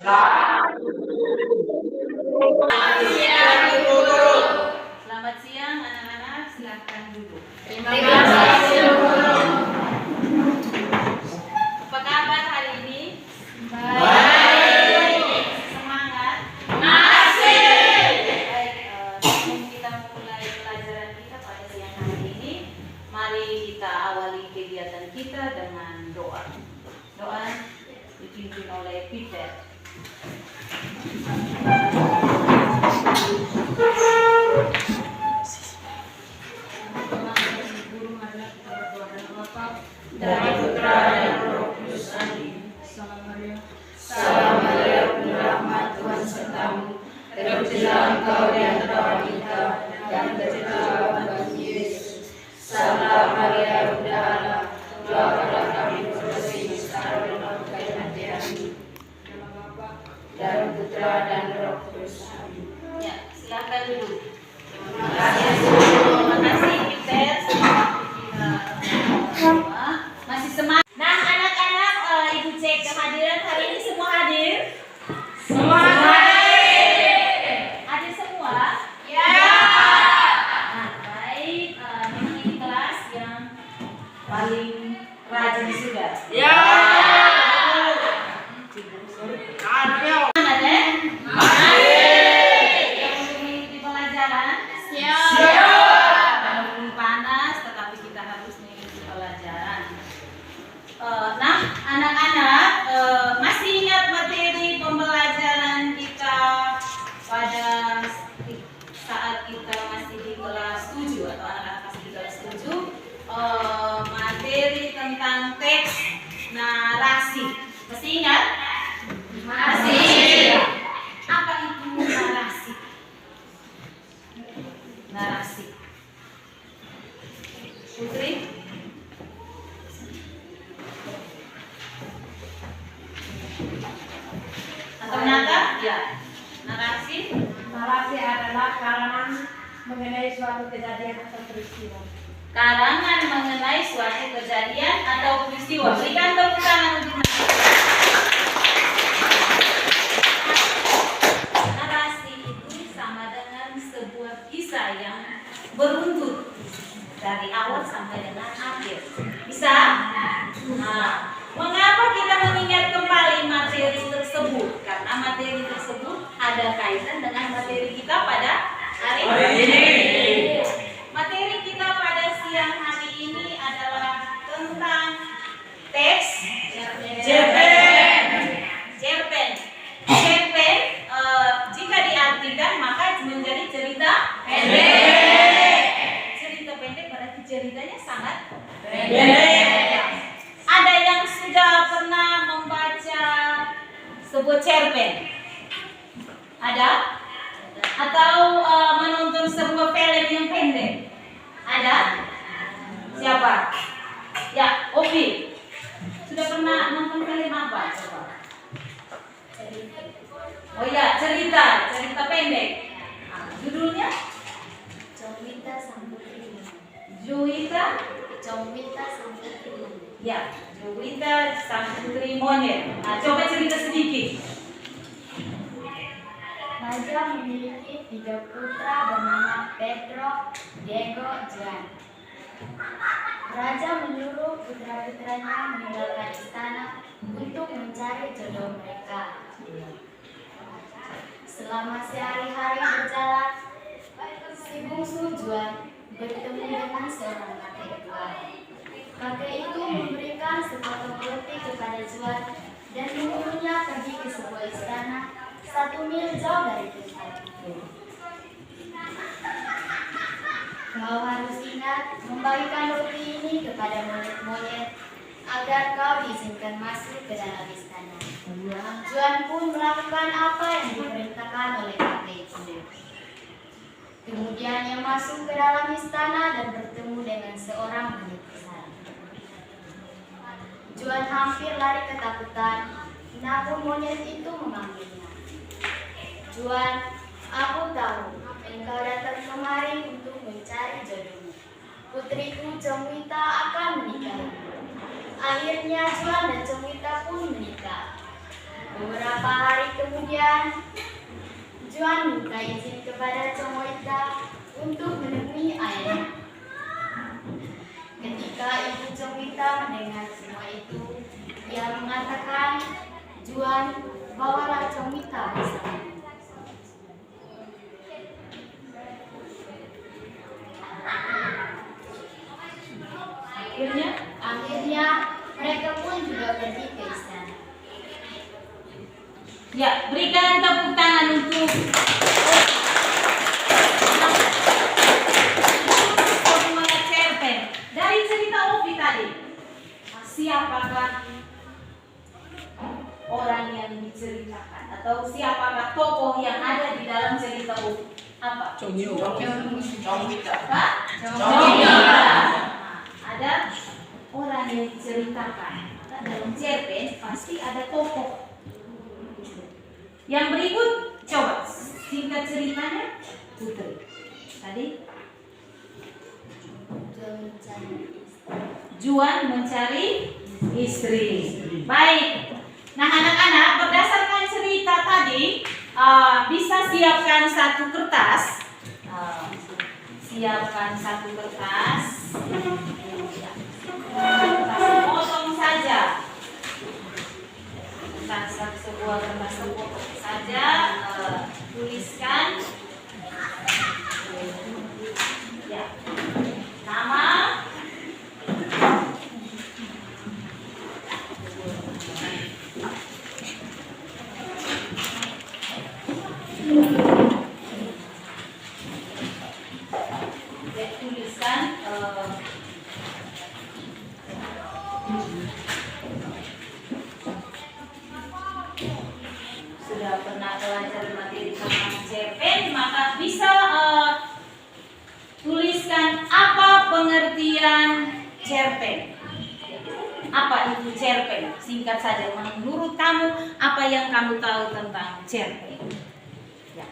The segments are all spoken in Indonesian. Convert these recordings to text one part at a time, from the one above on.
Selamat siang anak-anak, silahkan duduk. Terima kasih guru. Apa kabar hari ini? Baik. Semangat? Masih. Baik, sebelum kita mulai pelajaran kita pada siang hari ini, mari kita awali kegiatan kita dengan doa. Doa dipimpin oleh Peter. Dari Putra dan Roh Kudus. Amin. Salam Maria, penuh rahmat, Tuhan sertamu. Terpujilah engkau di antara wanita, dan tercurahlah bagi Yesus. Santa Maria, Bunda Allah, doakanlah kami berdosa sekarang dan waktu kematian. Amin. Dari Putra dan Roh Kudus. Amin. Ya, silahkan duduk. Terima kasih. Terima kasih Peter. Masih semangat. Nah, anak-anak, Ibu cek kehadiran hari ini semua hadir? Semua hadir. Hadir semua? Ya. Nah, baik. Memang ini kelas yang paling rajin sudah. Ya. Semangat ya? Yang untuk mengikuti pelajaran? Walaupun panas, tetapi kita harus mengikuti pelajaran. Nah, anak-anak, masih ingat materi pembelajaran kita pada saat kita masih di kelas 7 atau anak-anak masih di kelas 7, materi tentang teks narasi. Masih ingat? Masih. Apa itu narasi? Narasi. Putri? Atau Nata? Ya. Narasi? Narasi adalah karangan mengenai suatu kejadian atau peristiwa. Karangan mengenai suatu kejadian atau peristiwa. Berikan tepuk tangan untuk narasi itu sama dengan sebuah kisah yang beruntut dari awal sampai dengan akhir. Bisa? Nah, mengapa kita mengingat kembali materi tersebut? Karena materi tersebut ada kaitan dengan materi kita pada hari ini. Materi kita pada siang hari ini adalah tentang teks cerpen. Jika diartikan maka menjadi cerita pendek. Cerita pendek berarti ceritanya sangat pendek. Ada yang sudah pernah membaca sebuah cerpen? Ada? Atau menonton sebuah film yang pendek? Ada? Siapa? Ya, Ovi. Sudah pernah nonton film apa? Coba. Oh ya, cerita pendek. Judulnya? Jomita Sang Putri. Juwita Sang Putri. Ya, Juwita Sang Putri Monyet. Nah, coba cerita sedikit. Raja memiliki 3 putra bernama Pedro, Diego, Juan. Raja menyuruh putra-putranya meninggalkan istana untuk mencari jodoh mereka. Selama sehari-hari berjalan, si bungsu Juan bertemu dengan seorang kakek tua. Kakek itu memberikan sepotong roti kepada Juan dan menyuruhnya pergi ke sebuah istana 1 mil jauh dari tempat itu. Kau harus ingat membagikan roti ini kepada monyet-monyet agar kau diizinkan masuk ke dalam istana. Juan pun melakukan apa yang diperintahkan oleh kakek itu. Kemudian ia masuk ke dalam istana dan bertemu dengan seorang monyet besar. Juan hampir lari ketakutan, namun monyet itu memanggilnya. Juan, aku tahu engkau datang kemari untuk mencari jodohmu. Putriku Jomita akan menikahimu. Akhirnya Juan dan Jomita pun menikah. Beberapa hari kemudian, Juan minta izin kepada Comoita untuk menemui ayahnya. Ketika ibu Comoita mendengar semua itu, ia mengatakan, Juan, bawalah Comoita bersamamu. Akhirnya mereka pun juga pergi ke istana. Ya, berikan tepuk tangan untuk sebuah cerpen dari cerita Ovi tadi. Siapakah orang yang diceritakan atau siapakah tokoh yang ada di dalam cerita Ovi? Apa? Comita. Apa? Comita. Ada orang yang diceritakan. Maka dalam cerpen pasti ada tokoh. Yang berikut, coba singkat ceritanya, Putri. Tadi Juan mencari istri. Baik. Nah, anak-anak, berdasarkan cerita tadi, bisa siapkan satu kertas. Siapkan satu kertas. Kertas potong saja. Sebuah kertas potong saja. Tuliskan ya, nama, tuliskan sudah pernah belajar materi tentang cerpen, maka bisa tuliskan apa pengertian cerpen. Apa itu cerpen? Singkat saja, menurut kamu apa yang kamu tahu tentang cerpen? Ya.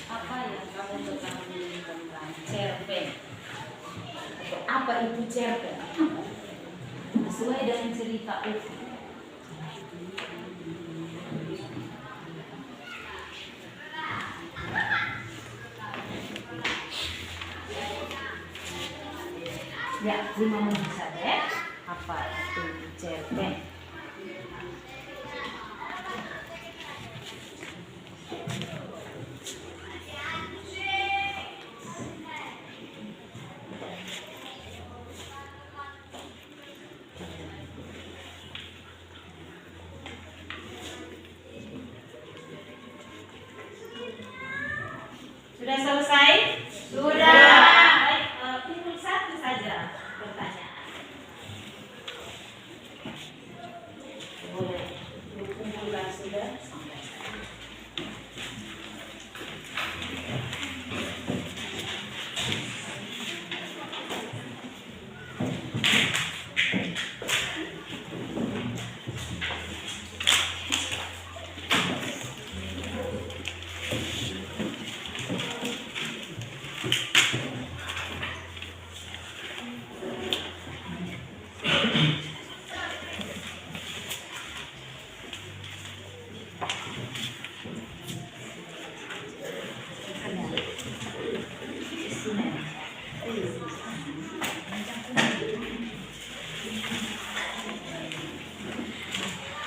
Apa yang kamu ketahui tentang cerpen? Apa itu cerpen? Sesuai dengan cerita itu. Ya, 5 menit saja ya. Apa itu cerpen? Sudah selesai? Sudah. Baik, pilih satu saja pertanyaan. Boleh kumpulkan sudah sampai sana.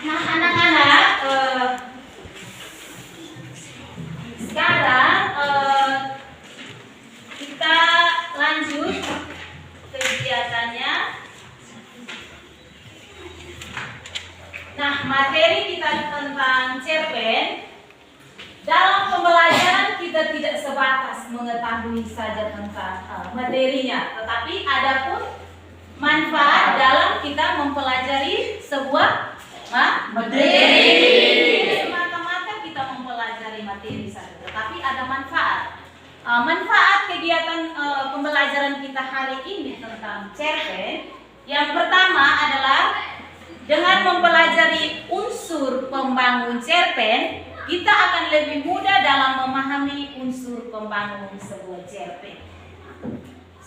Nah, anak-anak, sekarang kita lanjut kegiatannya. Nah, materi kita tentang cerpen. Dalam pembelajaran kita tidak sebatas mengetahui saja tentang materinya, tetapi ada pun manfaat dalam kita mempelajari sebuah materi. Semata-mata kita mempelajari materi saja, tetapi ada manfaat. Manfaat kegiatan pembelajaran kita hari ini tentang cerpen. Yang pertama adalah dengan mempelajari unsur pembangun cerpen, kita akan lebih mudah dalam memahami unsur pembangun sebuah cerpen.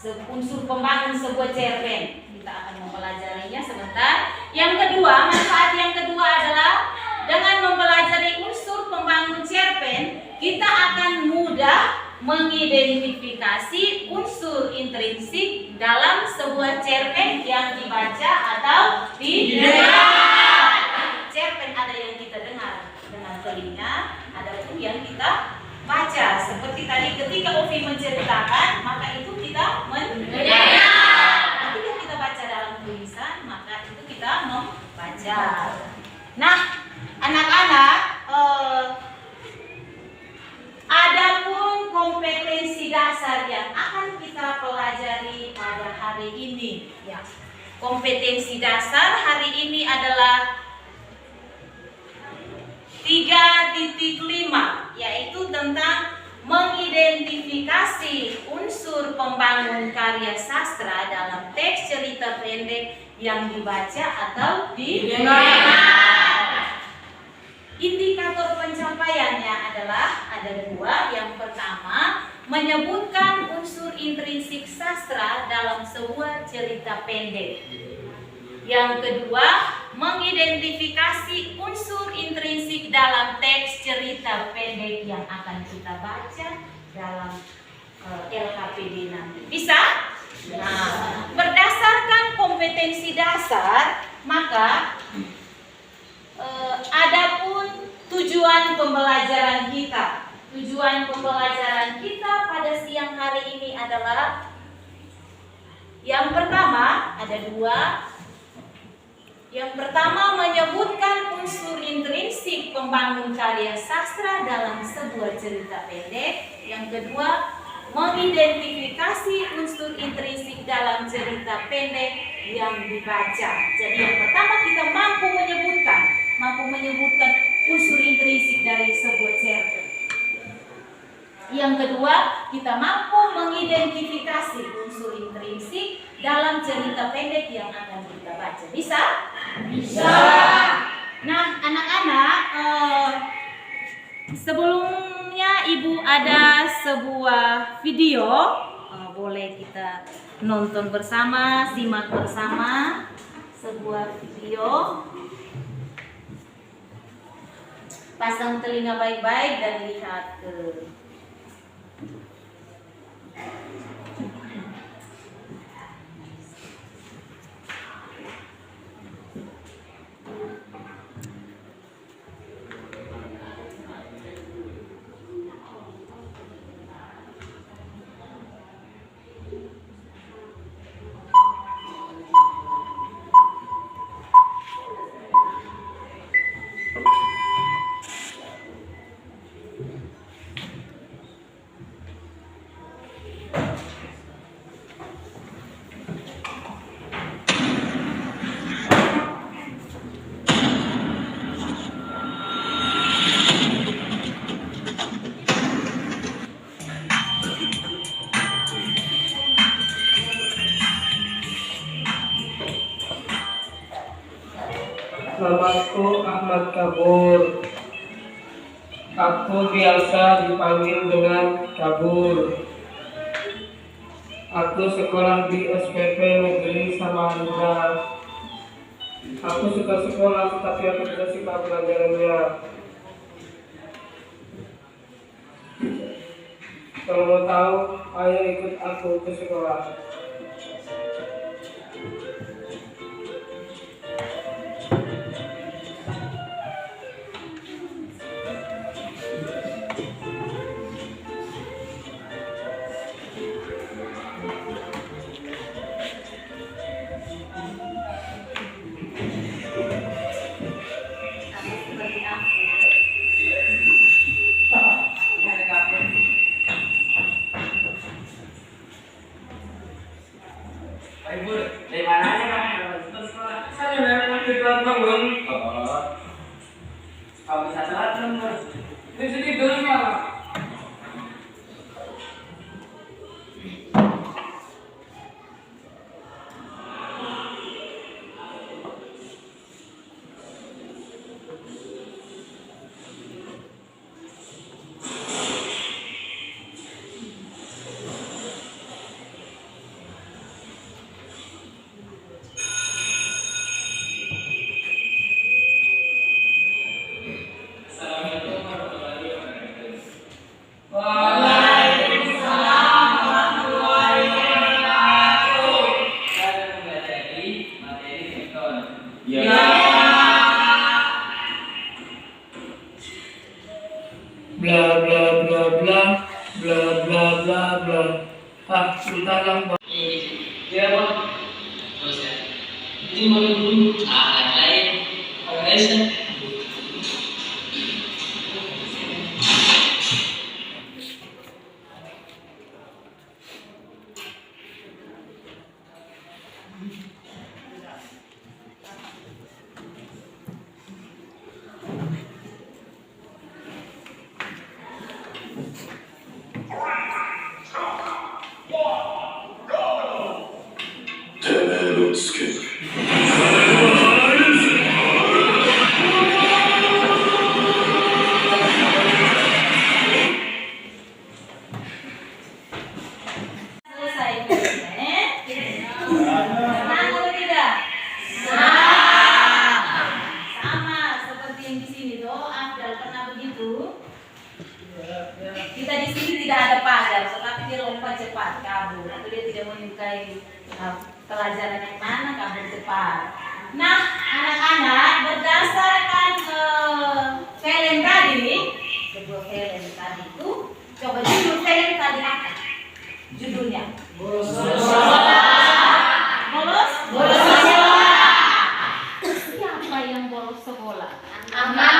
unsur pembangun sebuah cerpen. Kita akan mempelajarinya sebentar. Yang kedua, manfaat yang kedua adalah dengan mempelajari unsur pembangun cerpen, kita akan mudah mengidentifikasi unsur intrinsik dalam sebuah cerpen yang dibaca atau didengar. Cerpen ada yang kita dengar dengan telinga, ada pun yang kita baca. Seperti tadi ketika Ovi menceritakan, maka itu kita mendengar. Ketika kita baca dalam tulisan, maka itu kita membaca. Nah, anak-anak, adapun kompetensi dasar yang akan kita pelajari pada hari ini, ya. Kompetensi dasar hari ini adalah 3.5, yaitu tentang mengidentifikasi unsur pembangun karya sastra dalam teks cerita pendek yang dibaca atau didengar. Indikator pencapaiannya adalah ada dua. Yang pertama, menyebutkan unsur intrinsik sastra dalam sebuah cerita pendek. Yang kedua, mengidentifikasi unsur intrinsik dalam teks cerita pendek yang akan kita baca dalam LKPD nanti. Bisa? Nah, berdasarkan kompetensi dasar, maka adapun tujuan pembelajaran kita. Tujuan pembelajaran kita pada siang hari ini adalah yang pertama, ada dua. Yang pertama, menyebutkan unsur intrinsik pembangun karya sastra dalam sebuah cerita pendek. Yang kedua, mengidentifikasi unsur intrinsik dalam cerita pendek yang dibaca. Jadi yang pertama, kita mampu menyebutkan unsur intrinsik dari sebuah cerpen. Yang kedua, kita mampu mengidentifikasi unsur intrinsik dalam cerita pendek yang akan kita baca. Bisa? Bisa. Nah, anak-anak, sebelumnya Ibu ada sebuah video, boleh kita nonton bersama, simak bersama sebuah video. Pasang telinga baik-baik dan lihat ke Namaku Ahmad Kabur. Aku biasa dipanggil dengan Kabur. Aku sekolah di SPP Negeri Samarinda. Aku suka sekolah, tapi aku tidak suka pelajarannya. Kalau mau tahu, ayo ikut aku ke sekolah. Dari mana aja Pak? Saya memang tidak bangun. Kalau bisa telat belum? Di sini dulu Pak. Bentar lang po. Iya po. Terus ya. Ini mau dulu. Lain. Guys. Selesai. Tenang atau tidak? Sama seperti yang di sini toh, Afdal pernah begitu. Kita di sini tidak ada pagar, tetapi dia lompat cepat, kabur. Atau dia tidak menyukai pelajaran yang mana, kabur cepat. Nah, anak-anak berdasarkan film tadi, sebuah film tadi itu, coba judul film tadi apa? Judulnya? Bolos. Siapa yang bolos sekolah? Ahmad.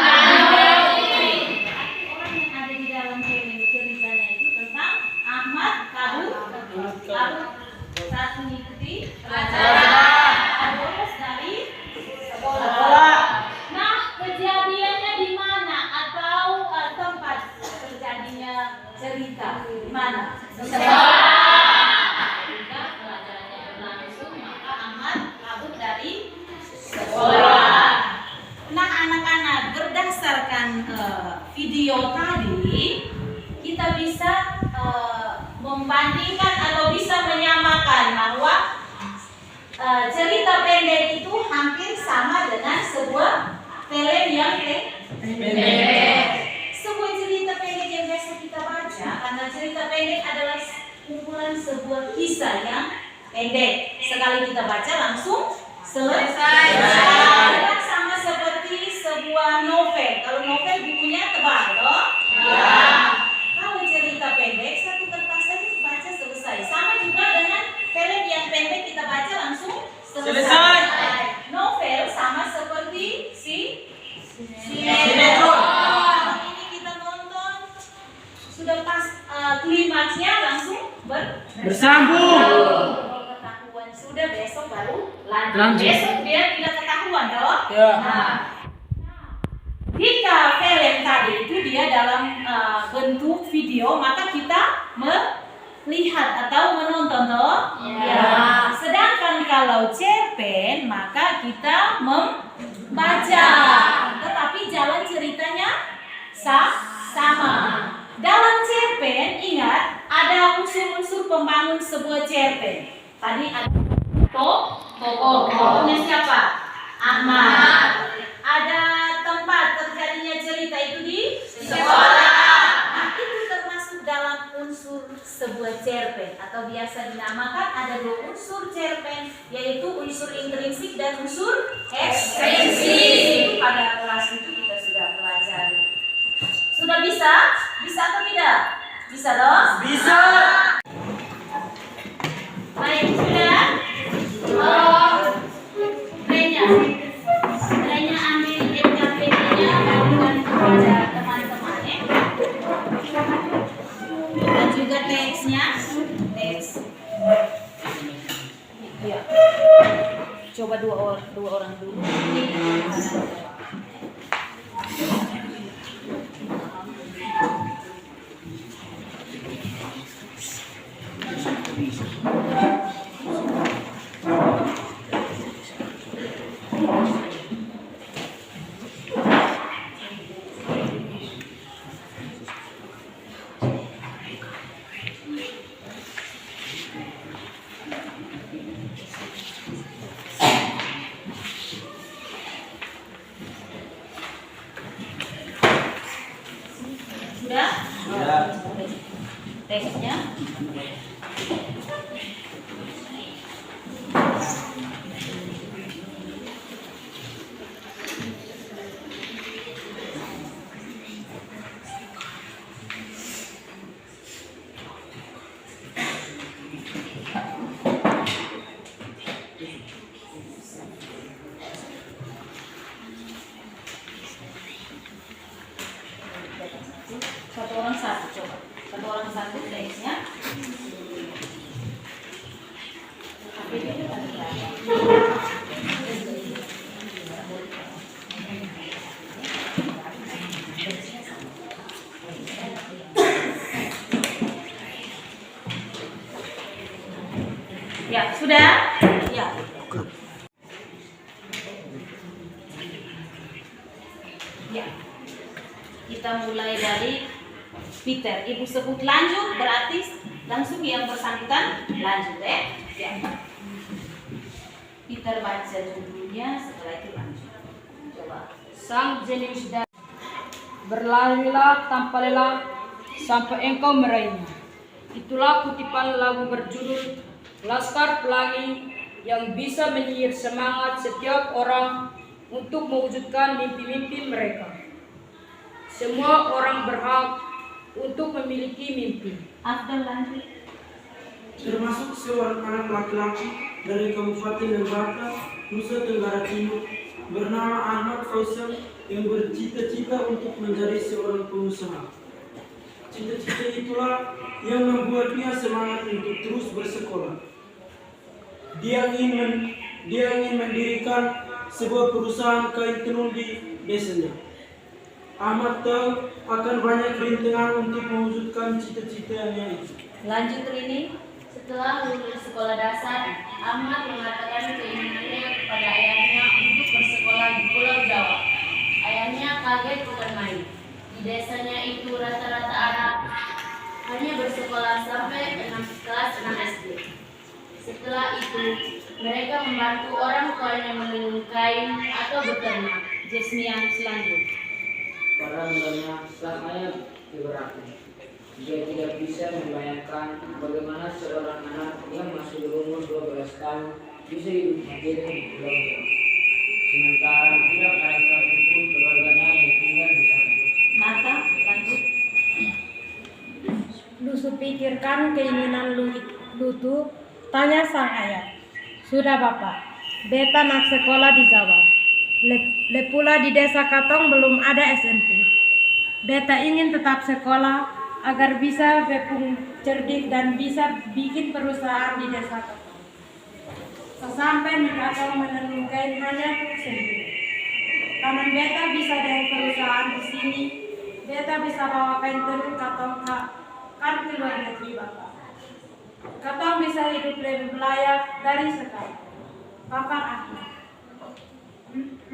Orang yang ada di dalam film ceritanya itu tentang Ahmad kabur saat mengikuti pelajaran, bolos dari sekolah. Nah, kejadiannya di mana atau tempat terjadinya cerita di mana? Sekolah. Jika pelajarannya berlangsung, maka Ahmad kabur dari sekolah. Nah, anak-anak, berdasarkan video tadi, kita bisa membandingkan atau bisa menyamakan bahwa cerita pendek itu hampir sama dengan sebuah film yang pendek. Sebuah cerita pendek yang biasa kita baca, karena cerita pendek adalah kumpulan sebuah kisah yang pendek. Sekali kita baca langsung selesai. Sama seperti sebuah novel. Kalau novel bukunya tebal, toh? Ya. Kalau cerita pendek satu kertas saja baca selesai. Sama juga dengan film yang pendek kita baca langsung selesai. Novel sama seperti sinetron. Ini kita nonton sudah pas klimaksnya langsung bersambung. Kalau ketahuan sudah, besok baru lanjut. Besok dia tidak ketahuan, toh? Ya. Nah, jika film tadi itu dia dalam bentuk video, maka kita melihat atau menonton, toh? Ya. Sedangkan kalau cerpen, maka kita membaca. Tetapi jalan ceritanya sama. Dalam cerpen, ingat ada unsur-unsur pembangun sebuah cerpen. Tadi ada tokohnya siapa? Ahmad. Ada tempat terjadinya cerita itu di sekolah. Nah, itu termasuk dalam unsur sebuah cerpen atau biasa dinamakan ada dua unsur cerpen, yaitu unsur intrinsik dan unsur ekstrinsik. Pada kelas itu kita sudah pelajari. Sudah bisa? Bisa atau tidak? Bisa dong? Bisa. Baik, sudah? Renya ambil NKPD-nya, bagikan kepada teman-teman ya. Dan juga teksnya. Teks. Ya. Coba dua orang dulu. Sudah? Teksnya. orang satu, coba. Satu orang satu guysnya. Ya, sudah? Ya. Ya. Kita mulai dari Peter. Ibu sebut lanjut, berarti langsung yang bersangkutan lanjut ya. Ya. Peter baca judulnya, setelah itu lanjut. Coba. Sang jenius dan berlarilah tanpa lelah sampai engkau meraihnya. Itulah kutipan lagu berjudul Laskar Pelangi yang bisa menyihir semangat setiap orang untuk mewujudkan mimpi-mimpi mereka. Semua orang berhak untuk memiliki mimpi. Afdal lanjut. Termasuk seorang anak laki-laki dari Kabupaten Lembata, Nusa Tenggara Timur, bernama Ahmad Faisal yang bercita-cita untuk menjadi seorang pengusaha. Cita-cita itulah yang membuatnya semangat untuk terus bersekolah. Dia ingin mendirikan sebuah perusahaan kain tenun di desanya. Ahmad tahu akan banyak rintangan untuk mewujudkan cita-citanya itu. Lanjut Rini. Setelah lulus sekolah dasar, Ahmad mengatakan keinginannya kepada ayahnya untuk bersekolah di Pulau Jawa. Ayahnya kaget bukan main. Di desanya itu rata-rata anak hanya bersekolah sampai kelas 6 SD. Setelah itu, mereka membantu orang tuanya menenun kain atau beternak. Jasmine selanjutnya. Pada mulanya sang ayah keberatan. Dia tidak bisa membayangkan bagaimana seorang anak yang masih berumur 12 tahun bisa hidup mandiri di Pulau Jawa. Sementara tidak ada satupun keluarganya yang tinggal di sana. Mata lanjut. Lu pikirkan keinginan lu tuh, tanya sang ayah. Sudah bapak, beta nak sekolah di Jawa. Le pula di desa Katong belum ada SMP. Beta ingin tetap sekolah agar bisa bepung cerdik dan bisa bikin perusahaan di desa Katong. Sesampai di Katong menenun kain hanya tuh sendiri. Karena beta bisa dari perusahaan di sini, beta bisa bawa kain tenun Katong kan ke luar negeri bapak. Katong bisa hidup lebih layak dari sekarang. Bapak aku.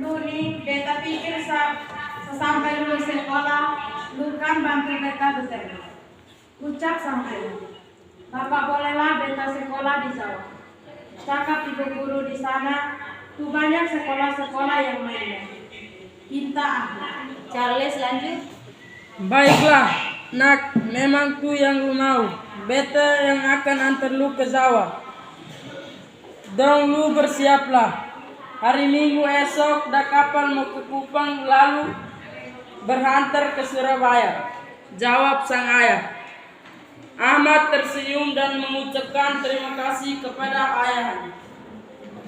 Lu nih, beta pikir sesampai lulus sekolah, lu kan bantu beta beternak. Ucap sampai. Bapak bolehlah beta sekolah di Jawa. Cakap ibu guru di sana, tuh banyak sekolah-sekolah yang mainnya. Pinta aku. Charles lanjut. Baiklah, nak, memang tuh yang lu mau. Beta yang akan antar lu ke Jawa. Dong lu bersiaplah. Hari Minggu esok dah kapal mau ke Kupang lalu berhantar ke Surabaya. Jawab sang ayah. Ahmad tersenyum dan mengucapkan terima kasih kepada ayahnya.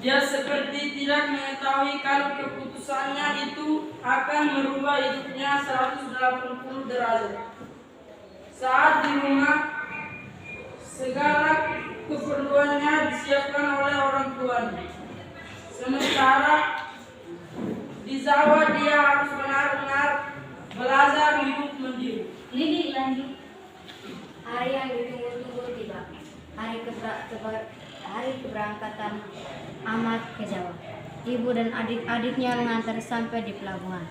Dia seperti tidak mengetahui kalau keputusannya itu akan merubah hidupnya 180 derajat. Saat di rumah, segala keperluannya disiapkan oleh orang tuanya. Sementara di Jawa dia harus benar-benar belajar hidup mandiri. Lili lanjut. Hari yang ditunggu-tunggu tiba. Hari keberangkatan Ahmad ke Jawa. Ibu dan adik-adiknya mengantar sampai di pelabuhan.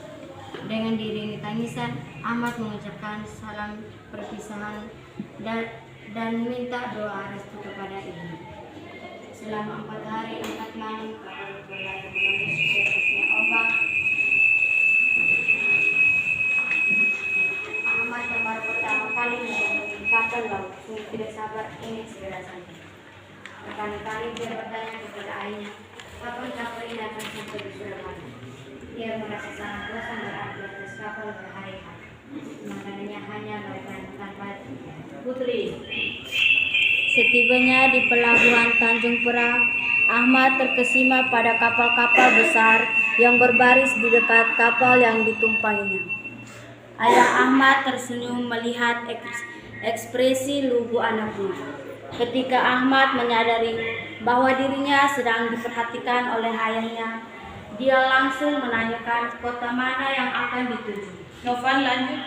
Dengan diiringi tangisan, Ahmad mengucapkan salam perpisahan dan minta doa restu kepada ibu. Selama 4 hari 4 malam kapal berlayar menembus surutnya ombak. Ahmad yang baru pertama kali mengendarai kapal laut sungguh tidak sabar ingin segera sampai. Berkali-kali dia bertanya kepada ayahnya, kapan kapal ini akan sampai di Surabaya. Dia merasa sangat bosan berada di atas kapal berhari-hari. Makanannya hanya lautan tanpa putri. Setibanya di pelabuhan Tanjung Perak, Ahmad terkesima pada kapal-kapal besar yang berbaris di dekat kapal yang ditumpanginya. Ayah Ahmad tersenyum melihat ekspresi lugu anaknya. Ketika Ahmad menyadari bahwa dirinya sedang diperhatikan oleh ayahnya, dia langsung menanyakan kota mana yang akan dituju. Novan lanjut.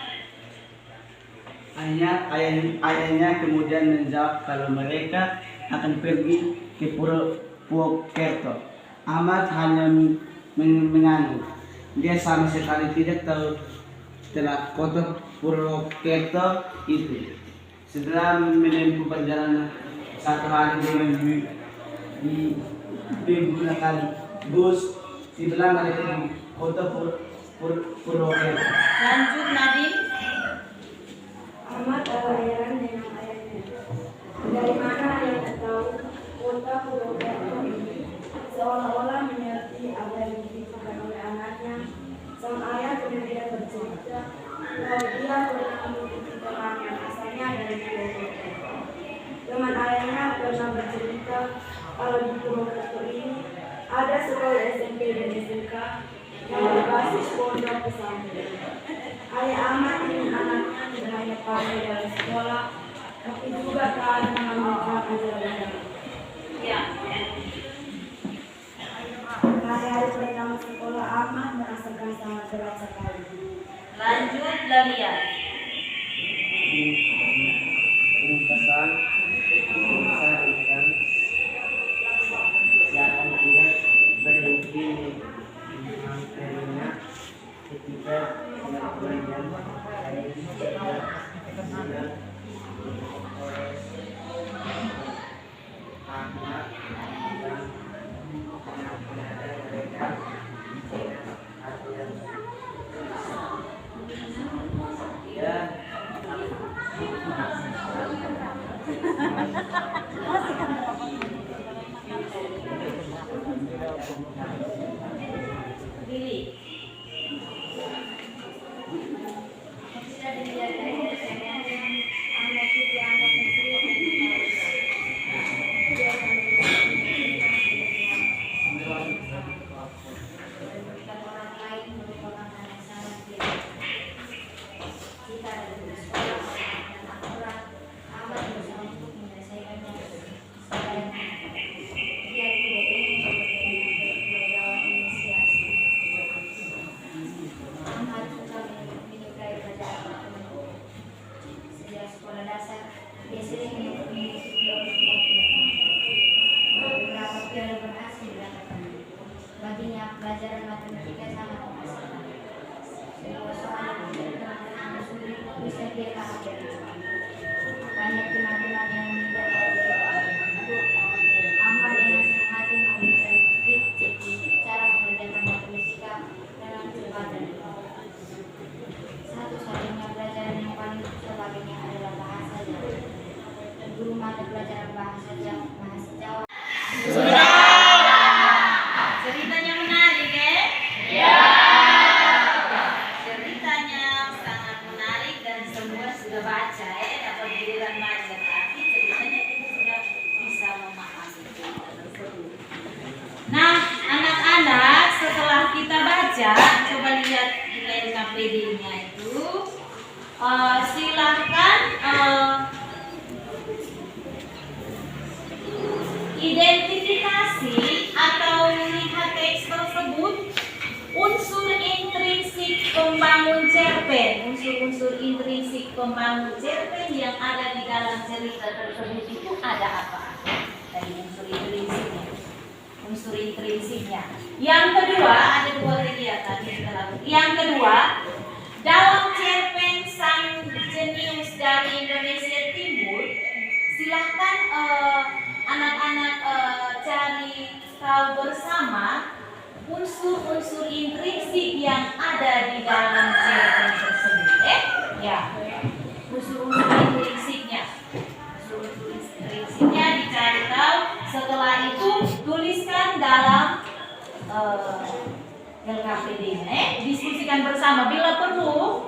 Ayahnya kemudian menjawab kalau mereka akan pergi ke Purwokerto. Ahmad hanya mengangguk. Dia sama sekali tidak tahu telah kota Purwokerto itu. Setelah menempuh perjalanan 1 hari dengan menggunakan bus, tibalah mereka di kota Purwokerto. Lanjut Nadine. Ahmad heran dengan ayahnya. Dari mana ayahnya tahu kota Purwokerto ini? Seolah-olah mengerti apa yang dipikirkan oleh anaknya. Sang ayah kemudian bercerita bahwa dia pernah memiliki teman yang asalnya dari Purwokerto. Teman ayahnya pernah bercerita kalau di Purwokerto ini ada sekolah SMP dan SMK yang berbasis pondok pesantren. Ayah Ahmad ingin anaknya tidak hanya pandai dalam sekolah, tapi juga taat mengamalkan ajaran agama. Ya. Hari-hari pertama sekolah Ahmad merasakan sangat berat sekali. Lanjut Lalia. Ringkasan silakan tidak berhenti menghampirinya ketika pelajaran Lili. Tidak dilihat dari kesehatannya, Ahmad itu dianggap mencuri dan mencari. Dia akan merugikan orang lain merupakan hal yang sangat biasa. Jika ada di sekolah dan aturan, Ahmad berusaha untuk menyelesaikannya. Sebaliknya, dia tidak ingin bertanggung inisiasi. Ahmad suka menyukai belajar matematika. Sejak sekolah dasar, dia sering mengikuti olimpiade. Beberapa piala berhasil didapatkannya. Baginya, pelajaran matematika sangat mengasihkan. Semua soal yang teman-teman sulit bisa dia pelajari. Banyak teman-teman yang meninggal dari Ahmad dengan senang hati memberikan tips cara mengerjakan matematika dengan cepat dan satu-satunya pelajaran yang paling susah baginya adalah bahasa Jawa. Guru mata pelajaran bahasa Jawa. Ceritanya menarik ya? Ya. Ceritanya sangat menarik dan semua sudah baca ya, dapat giliran baca. Tapi ceritanya kita sudah bisa memahami cerita tersebut. Nah, anak-anak setelah kita baca, coba lihat di layar KPD-nya itu. Silahkan identifikasi atau lihat teks tersebut unsur intrinsik pembangun cerpen. Unsur-unsur intrinsik pembangun cerpen yang ada di dalam cerita tersebut itu ada apa? Dari unsur intrinsiknya. Unsur intrinsiknya. Yang kedua, ada 2 kegiatan yang kita lakukan. Yang kedua, dalam cerpen Sang Jenius dari Indonesia Timur, silahkan anak-anak cari tahu bersama unsur-unsur intrinsik yang ada di dalam cerpen tersebut. Ya, unsur-unsur intrinsiknya. Unsur-unsur intrinsiknya dicari tahu. Setelah itu tuliskan dalam LKPD-nya. Diskusikan bersama bila perlu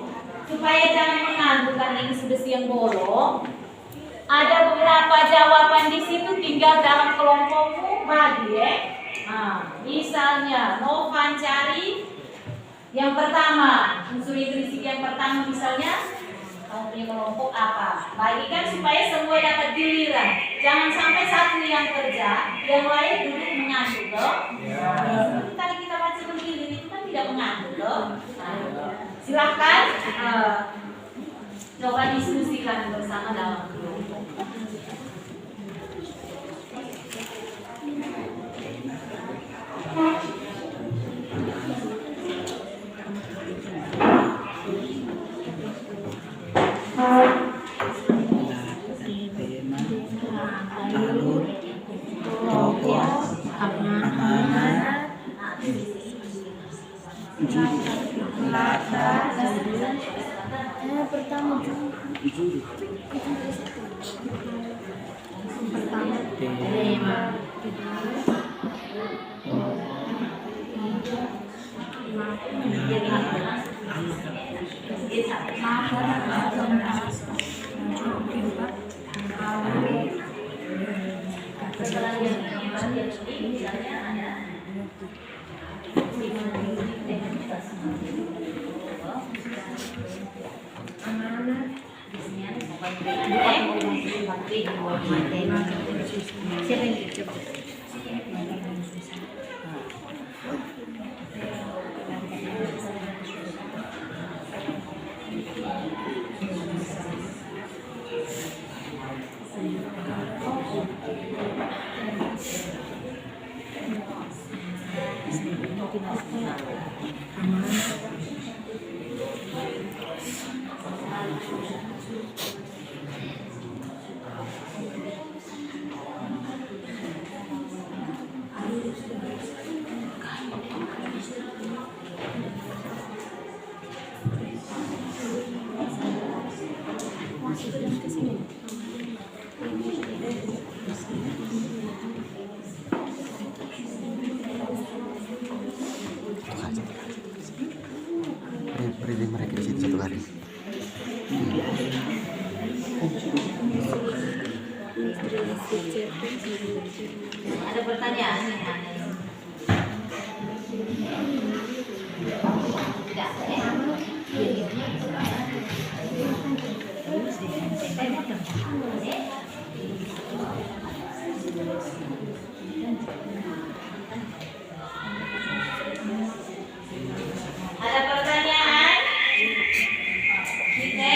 supaya jangan mengantuk karena ini sudah siang bolong. Ada beberapa jawaban di situ, tinggal dalam kelompokmu bagi ya. Nah, misalnya Novan cari Yang pertama, unsur intrinsik yang pertama misalnya kamu punya kelompok apa? Bagikan supaya semua dapat giliran. Jangan sampai satu yang kerja, yang lain duduk mengantuk loh. Tadi kita baca bergilir itu kan tidak mengantuk loh. Silahkan coba diskusikan bersama dalam kelompok. Beri mereka di situ 1 hari. Ada pertanyaan? Tidak. Ada pertanyaan? Kita?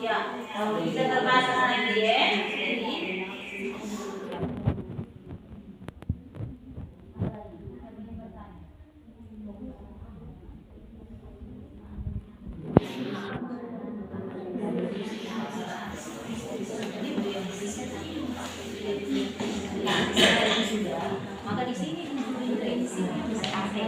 Ya, kalau bisa terbatas nanti ya. Jadi maka di sini di sini bisa pakai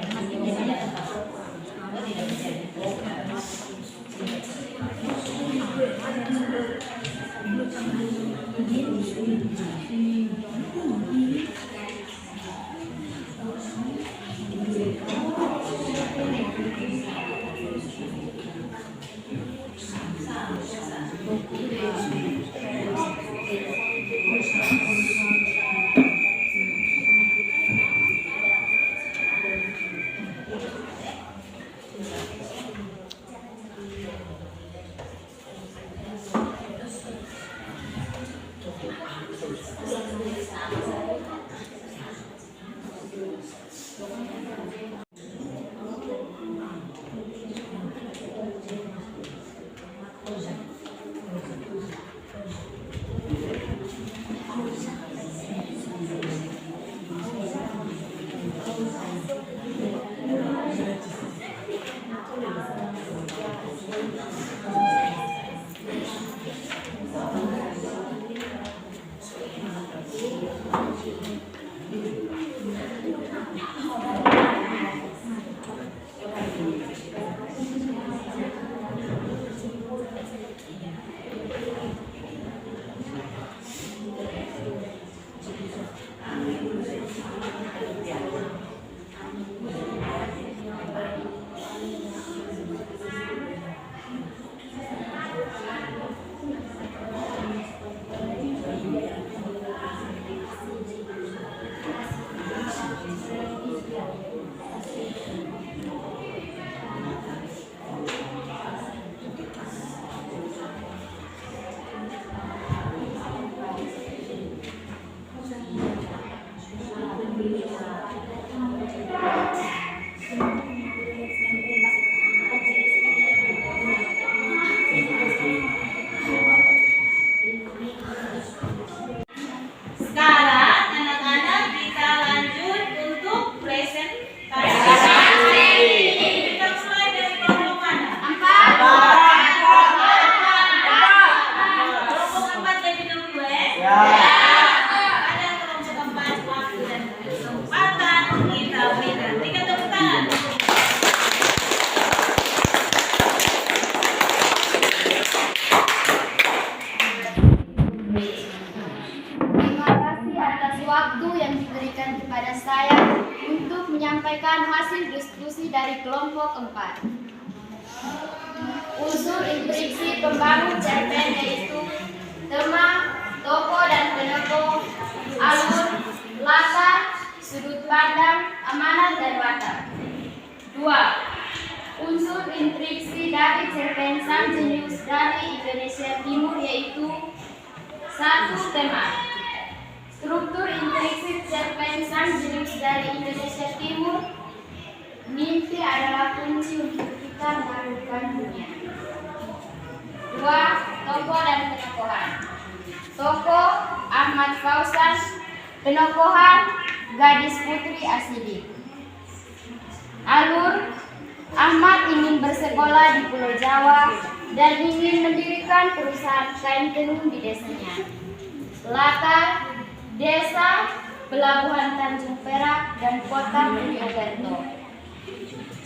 memberikan hasil diskusi dari kelompok 4. Unsur instruksi pembangun cerpen yaitu tema, tokoh dan penokoh, alur, latar, sudut pandang, amanat dan watak. 2. Unsur instruksi dari cerpen Sang Jenius dari Indonesia Timur yaitu 1. Tema. Struktur instruksi cerpen Sang Jenius dari Indonesia Timur. Mimpi adalah kunci untuk kita menaklukkan dunia. 2. Tokoh dan penokohan. Tokoh Ahmad Fauzan, penokohan Gadis Putri Asidik. Alur, Ahmad ingin bersekolah di Pulau Jawa dan ingin mendirikan perusahaan kain tenun di desanya. Latar, desa, pelabuhan Tanjung Perak dan kota Purwokerto.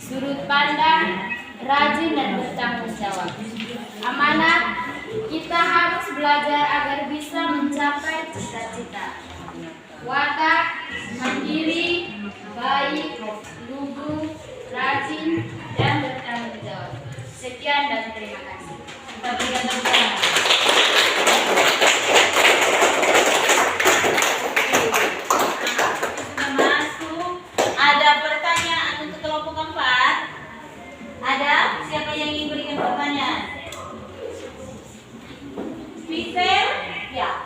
Sudut pandang, rajin dan bertanggung jawab. Amanat, kita harus belajar agar bisa mencapai cita-cita. Watak, mandiri, baik, lugu, rajin, dan bertanggung jawab. Sekian dan terima kasih. Kita berikan tepuk tangan. Sudah masuk. Ada pertanyaan untuk kelompok 4? Ada? Siapa yang ingin berikan pertanyaan? Peter? Ya.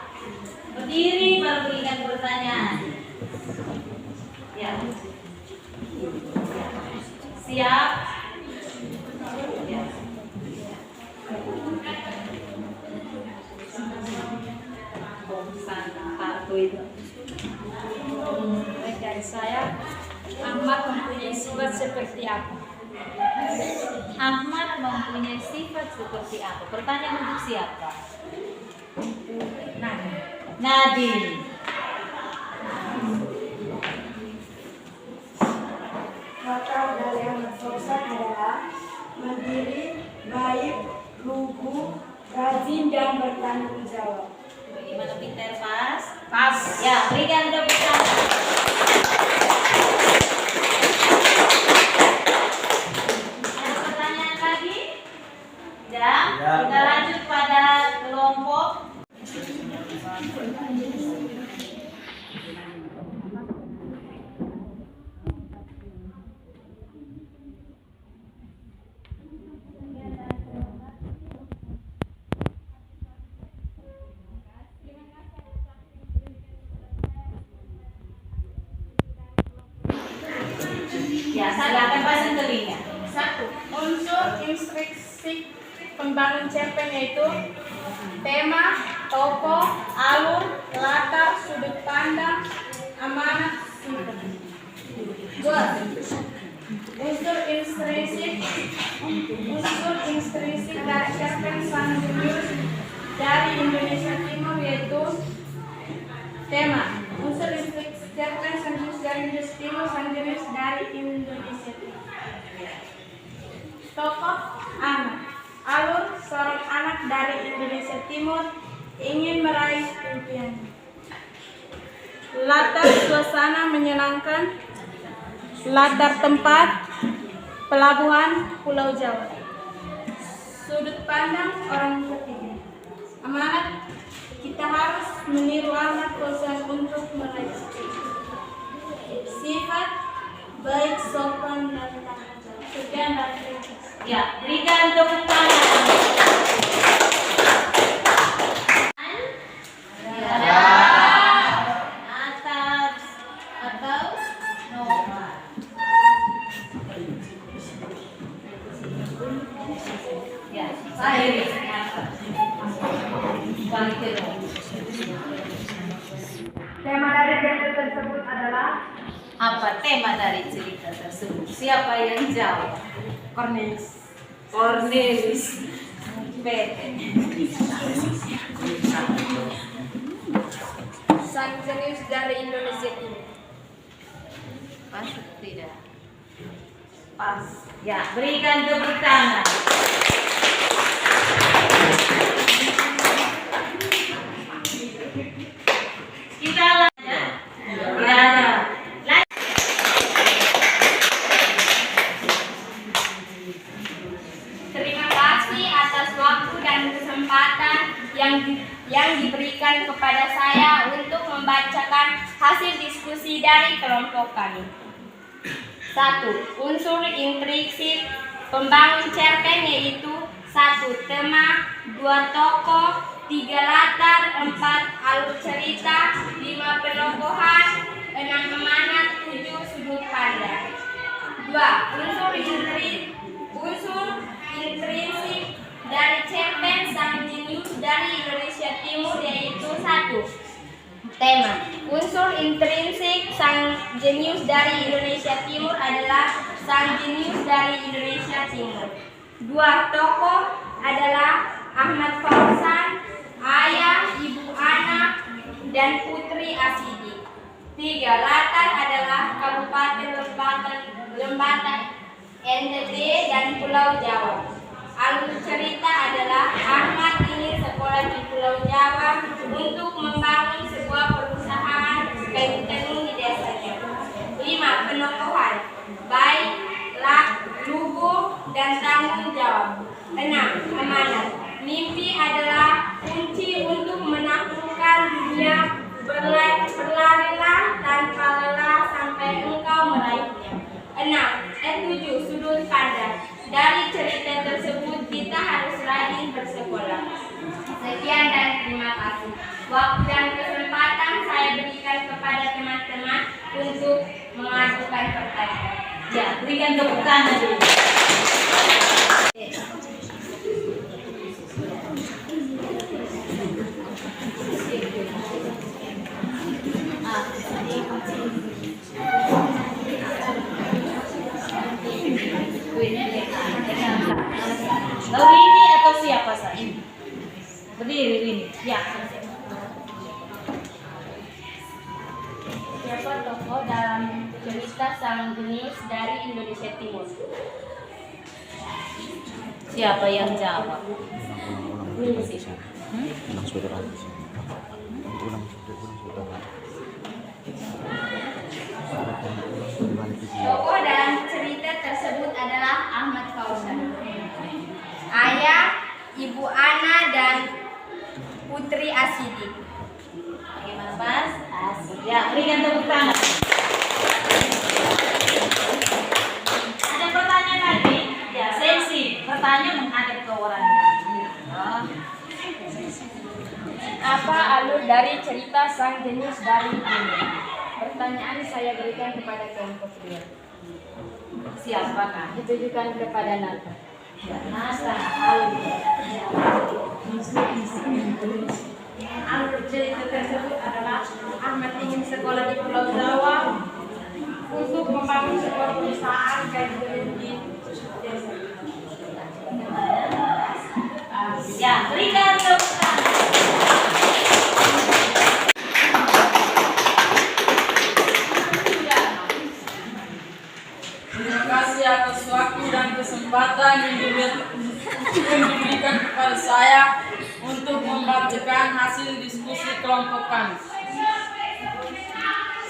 Berdiri baru berikan pertanyaan. Ya. Siap? Ya. Kartu itu. Dari saya, Ahmad mempunyai sifat seperti apa? Ahmad mempunyai sifat seperti apa? Pertanyaan untuk siapa? Nadine. Watak dari Ahmad Fauzan adalah mandiri, baik, lugu, rajin dan bertanggung jawab. Bagaimana Peter, pas? Pas. Ya, berikan tepuk tangan. Ada pertanyaan lagi? Ya. Kita lanjut pada kelompok. Ya, silakan pasang telinga. 1. Unsur instruksi pembangun cerpen yaitu tema, tokoh, alur, latar, sudut pandang, amanat, sifat. 2. Unsur instruksi dari cerpen Sang Jenius dari Indonesia Timur yaitu tema. Unsur instruksi cerpen Sang Jenius dari Indonesia Timur, Sang Jenius dari Indonesia Timur. Tokoh anak. Alur, seorang anak dari Indonesia Timur ingin meraih impiannya. Latar, suasana menyenangkan. Latar tempat, pelabuhan Pulau Jawa. Sudut pandang orang ketiga. Amanat, kita harus meniru Ahmad Fauzan untuk meraih cita-cita. Sifat, baik, sopan, dan tanggung jawab. Sekian dan terima kasih. Ya, berikan tepuk tangan. Ya. Atas atau nomor. Ya, saya balik ke nomor. Tema dari cerita tersebut adalah Apa tema dari cerita tersebut? Siapa yang jawab? Cornelis. Cornelis. Bete. Sang Jenius dari Indonesia Timur. Pas atau tidak? Pas. Ya, berikan tepuk tangan. Kita lanjut. Ya. yang diberikan kepada saya untuk membacakan hasil diskusi dari kelompok kami. 1. Unsur intrinsik pembangun cerpen yaitu 1. Tema, 2. Tokoh, 3. Latar, 4. Alur cerita, 5. Penokohan, 6. Amanat, 7. Sudut pandang. 2. Unsur intrinsik dari cerpen Sang Jenius dari Indonesia Timur yaitu 1. Tema. Unsur intrinsik Sang Jenius dari Indonesia Timur adalah Sang Jenius dari Indonesia Timur. 2. Tokoh adalah Ahmad Fauzan, ayah, ibu, anak, dan Putri Asidi. 3. Latar adalah Kabupaten Lembata, NTT, dan Pulau Jawa. Alur cerita adalah Ahmad ingin sekolah di Pulau Jawa untuk membangun sebuah perusahaan kain tenun di desanya. 5. Penokohan, baik, lugu, dan tanggung jawab. 6. Amanat, mimpi adalah kunci untuk menaklukkan dunia. Berlarilah tanpa lelah sampai engkau meraihnya. 7. Sudut pandang. Dari cerita tersebut kita harus rajin bersekolah. Sekian dan terima kasih. Waktu dan kesempatan saya berikan kepada teman-teman untuk mengajukan pertanyaan. Ya, berikan tepuk tangan dulu. Rini atau siapa saja? Berdiri Rini. Ya. Siapa tokoh dalam cerita Sang Jenius dari Indonesia Timur? Siapa yang jawab? Ulang saudara. Tokoh dalam cerita tersebut adalah Ahmad Fauzan, ayah, ibu Ana, dan Putri Asidi. Bagaimana Mas? Ya, berikan tepuk tangan. Ada pertanyaan lagi? Ya, sesi. Pertanyaan menghadap ke orangnya. Apa alur dari cerita Sang Jenius dari Indonesia? Pertanyaan saya berikan kepada kelompok dia. Siapakah? Ditujukan kepada Nata. Ya, Nasa. Alur cerita tersebut adalah Ahmad ingin sekolah di Pulau Jawa untuk membangun sebuah perusahaan kain tenun di desa. Ya, berikan tepuk tangan. Terima kasih atas waktu dan kesempatan yang diberikan kepada saya untuk membacakan hasil diskusi kelompok kami.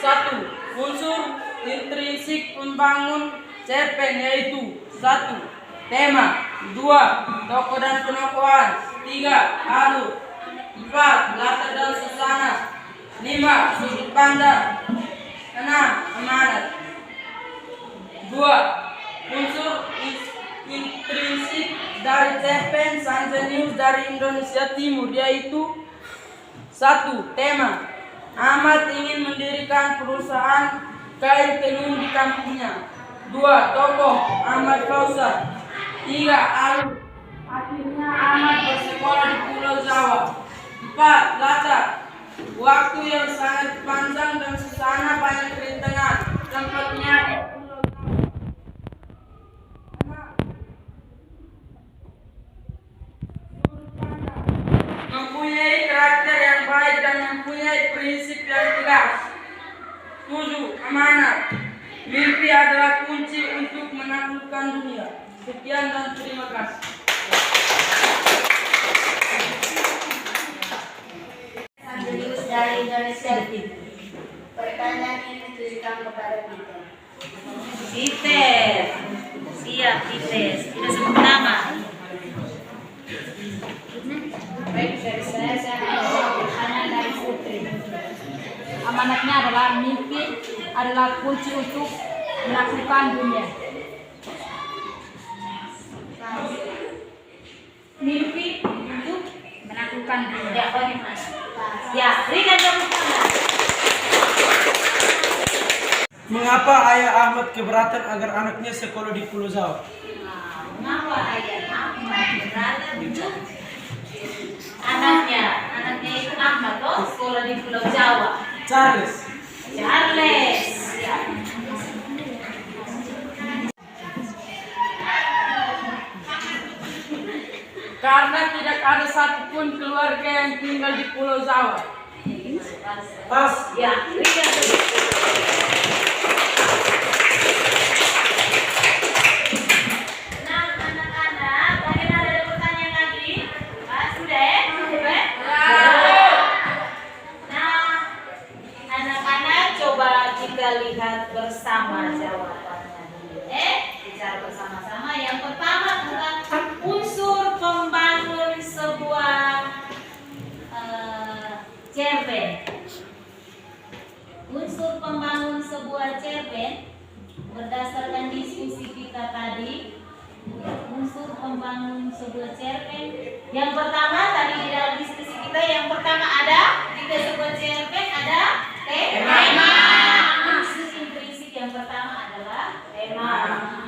1. Unsur intrinsik pembangun cerpen yaitu 1. Tema, 2. Tokoh dan penokohan, 3. Alur, 4. Latar dan suasana, 5. Sudut pandang, 6. Amanat. 2. Unsur intrinsik dari cerpen Sang Jenius dari Indonesia Timur yaitu 1. Tema, Ahmad ingin mendirikan perusahaan kain tenun di kampungnya. 2. Tokoh, Ahmad Fauzan. 3. Alur, akhirnya Ahmad bersekolah di Pulau Jawa. 4. Latar, waktu yang sangat panjang dan suasana banyak kerintangan. Tempatnya di Pulau Jawa. 6. Mempunyai karakter yang baik dan mempunyai prinsip yang tegas. 7. Amanat, mimpi adalah kunci untuk menaklukkan dunia. Sekian dan terima kasih. Sang Jenius dari Indonesia Timur. Pertanyaan ini ditujukan kepada kita. Tites. Siap, Tites. Kita sebut nama. Baik, dari saya ada pertanyaan dari Putri. Amanatnya adalah mimpi adalah kunci untuk menaklukkan dunia. Mimpi untuk Menaklukkan dunia. ya bagaimana? Ya, berikan tepuk tangan. Mengapa Ayah Ahmad keberatan agar anaknya sekolah di Pulau Jawa? Nah, mengapa Ayah Ahmad berada untuk anaknya itu Ahmad loh, sekolah di Pulau Jawa. Charles. Charles. Ya. Karena tidak ada satupun keluarga yang tinggal di Pulau Jawa. Pas. Ya, berikan tepuk tangan. Nah, anak-anak, bagaimana ada pertanyaan lagi? Sudah ya? Sudah? Nah, anak-anak coba kita lihat bersama jawabannya dulu. Bicara bersama-sama. Yang pertama tentang unsur pembangun sebuah cerpen. Unsur pembangun sebuah cerpen berdasarkan diskusi kita tadi. Unsur pembangun sebuah cerpen. Yang pertama tadi di dalam diskusi kita, yang pertama ada jika sebuah cerpen ada tema. Unsur intrinsik yang pertama adalah tema.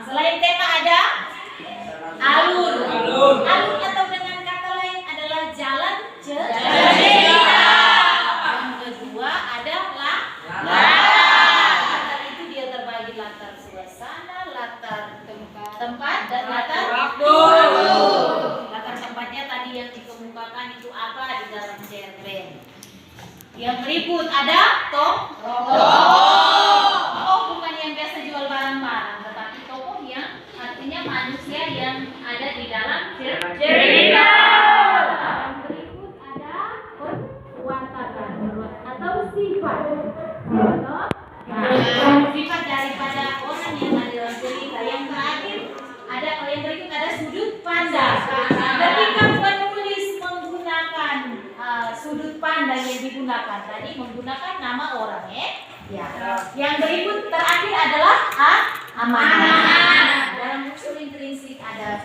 Selain tema ada alur. Alur atau dengan kata lain adalah jalan cerita. Yang kedua ada latar. Itu dia terbagi latar suasana, latar tempat dan latar waktu. Latar tempatnya tadi yang dikemukakan itu apa di dalam cerpen. Yang berikut ada tokoh. Tokoh bukan yang biasa jual barang-barang, tetapi tokoh yang artinya manusia yang ada di dalam cerita. Yang berikut ada perwatakan atau sifat. Sifat daripada orang yang ada dalam cerita. Yang terakhir ada yang berikut ada sudut pandang. Ketika penulis menggunakan sudut pandang yang digunakan tadi menggunakan nama orang ya. Yang berikut terakhir adalah amanat. Dalam unsur intrinsik ada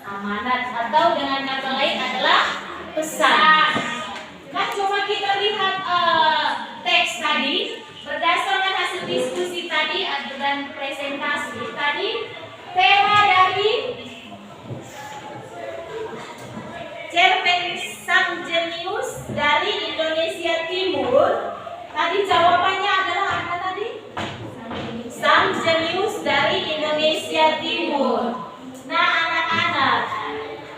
amanat atau dengan kata lain adalah pesan. Nah, coba kita lihat teks tadi berdasarkan hasil diskusi tadi dan presentasi tadi. Tema dari cerpen Sang Jenius dari Indonesia Timur. Tadi jawabannya adalah apa tadi? Sang Jenius dari Indonesia Timur. Nah, anak-anak,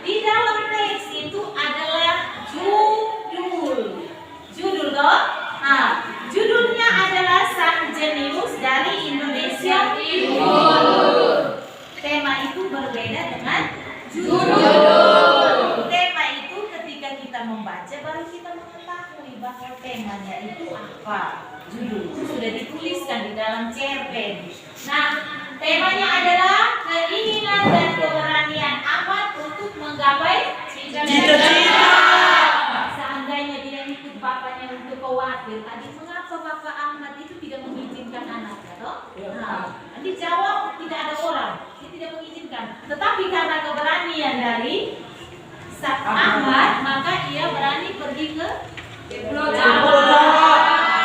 di dalam teks itu adalah judul toh? Nah, judulnya adalah Sang Jenius dari Indonesia Timur. Tema itu berbeda dengan judul. Tema itu ketika kita membaca baru kita mengetahui bahwa temanya itu apa. Judul itu sudah dituliskan di dalam cerpen. Nah, temanya adalah keinginan dan keberanian Ahmad untuk menggapai cita-cita. Seandainya dia ikut bapaknya untuk khawatir tadi, mengapa bapak Ahmad itu tidak mengizinkan anaknya toh? Nah, dijawab tidak ada orang, dia tidak mengizinkan. Tetapi karena keberanian dari Sang Ahmad, maka ia berani pergi ke Pulau Jawa.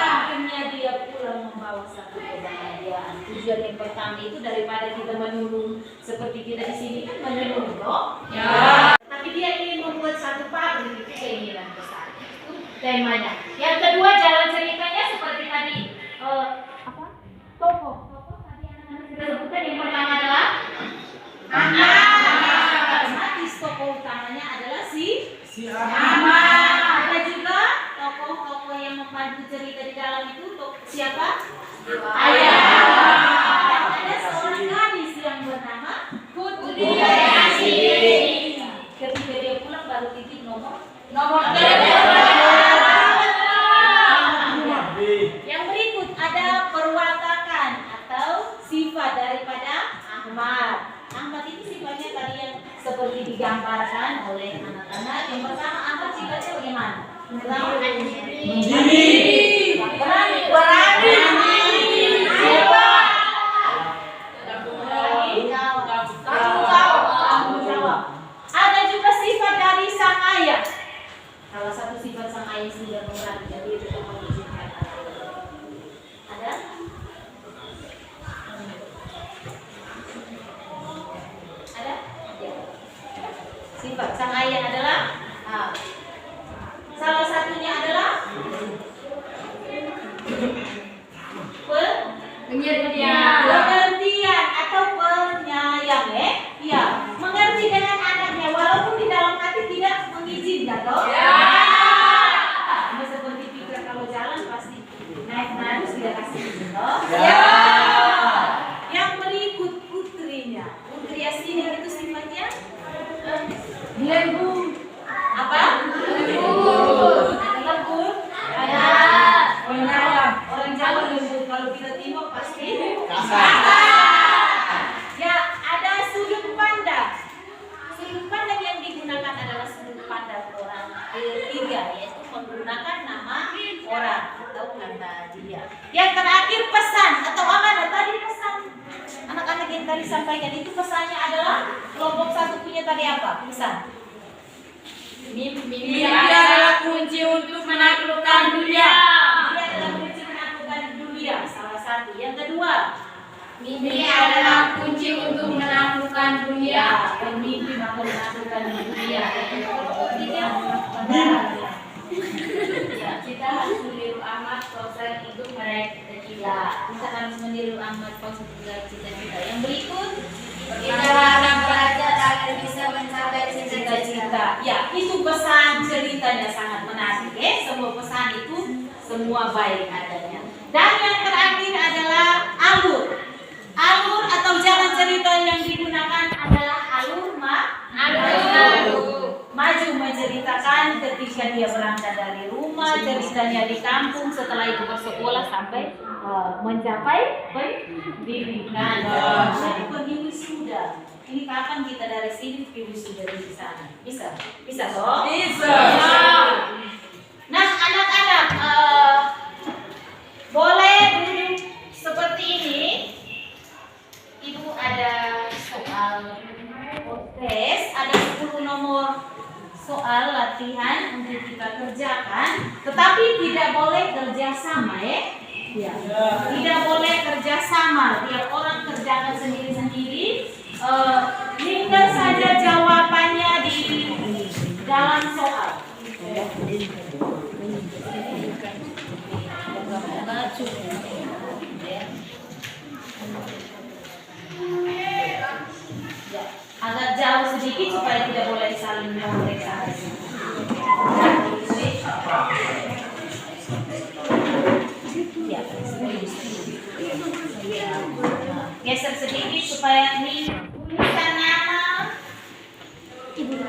Akhirnya dia pulang membawa satu kebahagiaan. Tujuan yang pertama itu daripada kita menulung seperti kita di sini kan menulung toh? Tapi dia ingin membuat satu pabrik, itu keinginan besar. Itu temanya. Yang kedua jalan ceritanya seperti tadi tokoh tadi anak-anak sudah sebutkan. Yang pertama adalah otomatis tokoh utamanya adalah si Ahmad. Ada juga tokoh-tokoh yang membantu cerita di dalam itu siapa? Ayah. Dan ada seorang gadis yang bernama Putri. Ketika dia pulang baru titip nomor Yang berikut ada perwatakan atau sifat daripada Ahmad. Ahmad ini sifatnya tadi yang seperti digambarkan oleh anak-anak. Yang pertama apa sifatnya bagaimana? Pertama berani. Tanggung jawab. Ada juga sifat dari sang ayah. Salah satu sifat sang ayah sudah berani, jadi itu mengizinkan. Ada? Ada? Ya. Sifat sang ayah adalah salah satunya adalah pengertian atau penyayang, ya, mengerti dengan anaknya walaupun di dalam hati tidak mengizinkan, toh. Sama seperti Peter kalau jalan pasti naik harus tidak kasih izin, toh. Yang berikut putrinya, putri Asini itu sifatnya lembut. Apa? Lembut. Orang Jawa lembut, kalau kita Timur pasti kasar. Ya, ada sudut pandang. Sudut pandang yang digunakan adalah sudut pandang orang ketiga, yaitu menggunakan nama orang atau kata dia. Yang terakhir pesan atau amanat. Tadi pesan anak-anak yang tadi sampaikan itu pesannya adalah kelompok satu punya tadi apa? Pesan. Mimpi adalah kunci untuk menaklukkan dunia. Mimpi adalah kunci menaklukkan dunia. Salah satu. Yang kedua, mimpi adalah kunci untuk menaklukkan dunia. Mimpi maka menaklukkan dunia. Ketiga, ya, kita harus meniru Ahmad Fauzan itu meraih cita-cita. Kita harus meniru Ahmad Fauzan itu meraih cita-cita. Yang berikut, kita harus belajar agar bisa mencapai cita-cita. Ya, itu pesan ceritanya sangat menarik. Semua pesan itu semua baik adanya. Dan yang terakhir adalah alur. Alur atau jalan cerita yang digunakan adalah alur maju menceritakan ketika dia berangkat dari rumah, ceritanya di kampung, setelah itu bersekolah sampai mencapai pendidikan. Jadi pergi wisuda. Ini kapan kita dari sini pergi wisuda di sana? Bisa? Bisa toh? Bisa. Nah, anak-anak boleh duduk seperti ini. Ibu ada soal tes, ada 10 nomor soal latihan untuk kita kerjakan, tetapi tidak boleh kerja sama, ya. Tidak boleh kerja sama, tiap orang kerjakan sendiri-sendiri. Tinggal saja jawabannya di dalam soal. Agak jauh sedikit supaya tidak boleh saling memeriksa. Ya, geser sedikit supaya ini tulisan nama. Cukup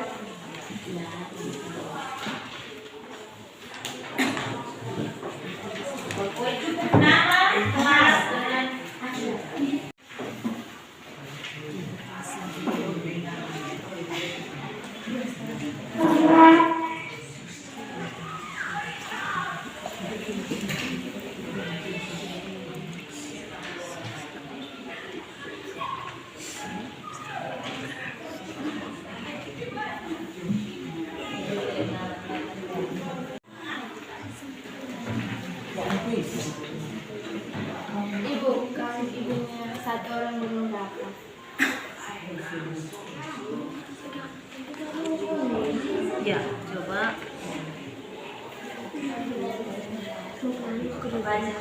nama, kelas dengan Ibu, kalau ibunya satu orang belum dapat. ya, coba baca.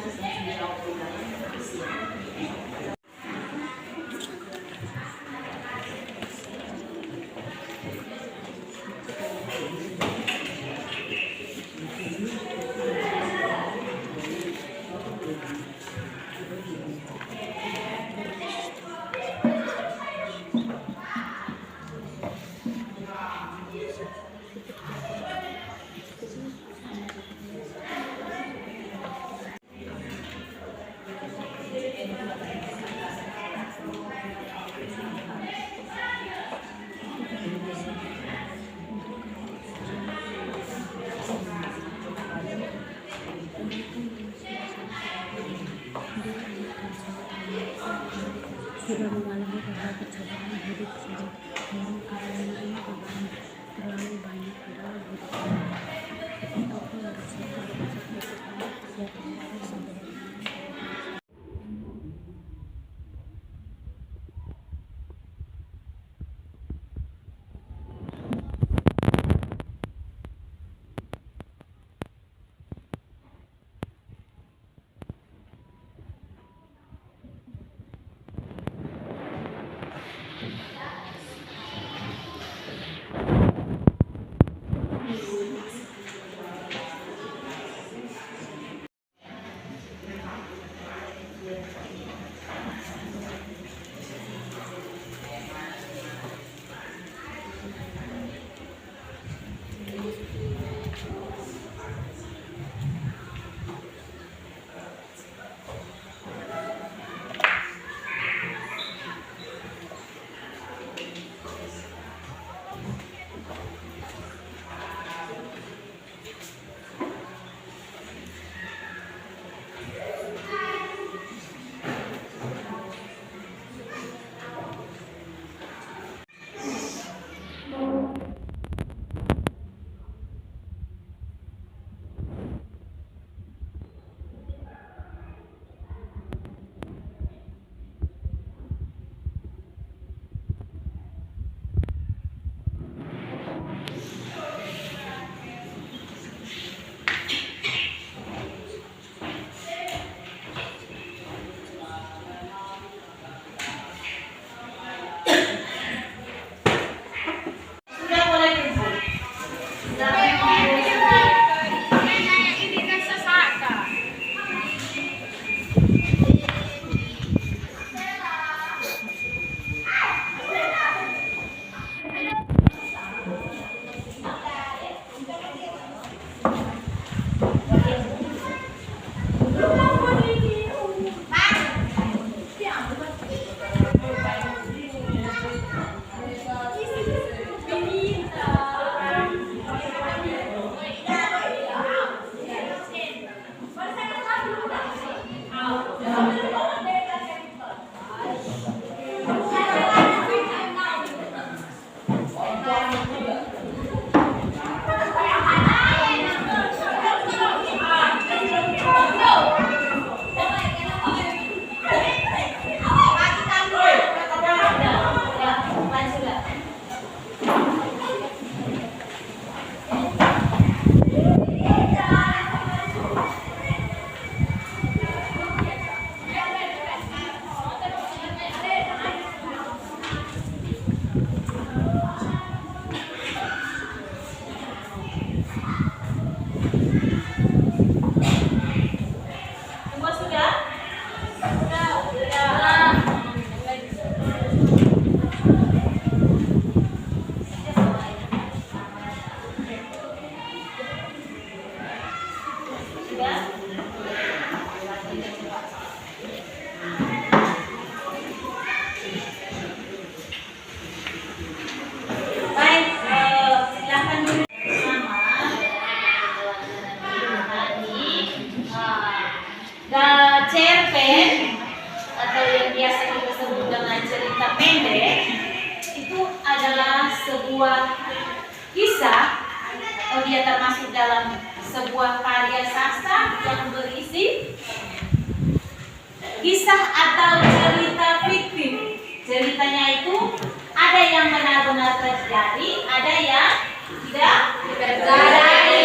ini adalah percobaan hidup sulit. Namun karena ini beban terlalu banyak adalah hidup ini. Kita pun harus selalu bersyukur ya Tuhan sampai cerpen atau yang biasa kita sebut dengan cerita pendek itu adalah sebuah kisah atau dia termasuk dalam sebuah karya sastra yang berisi kisah atau cerita fiktif. Ceritanya itu ada yang benar-benar terjadi, ada yang tidak terjadi,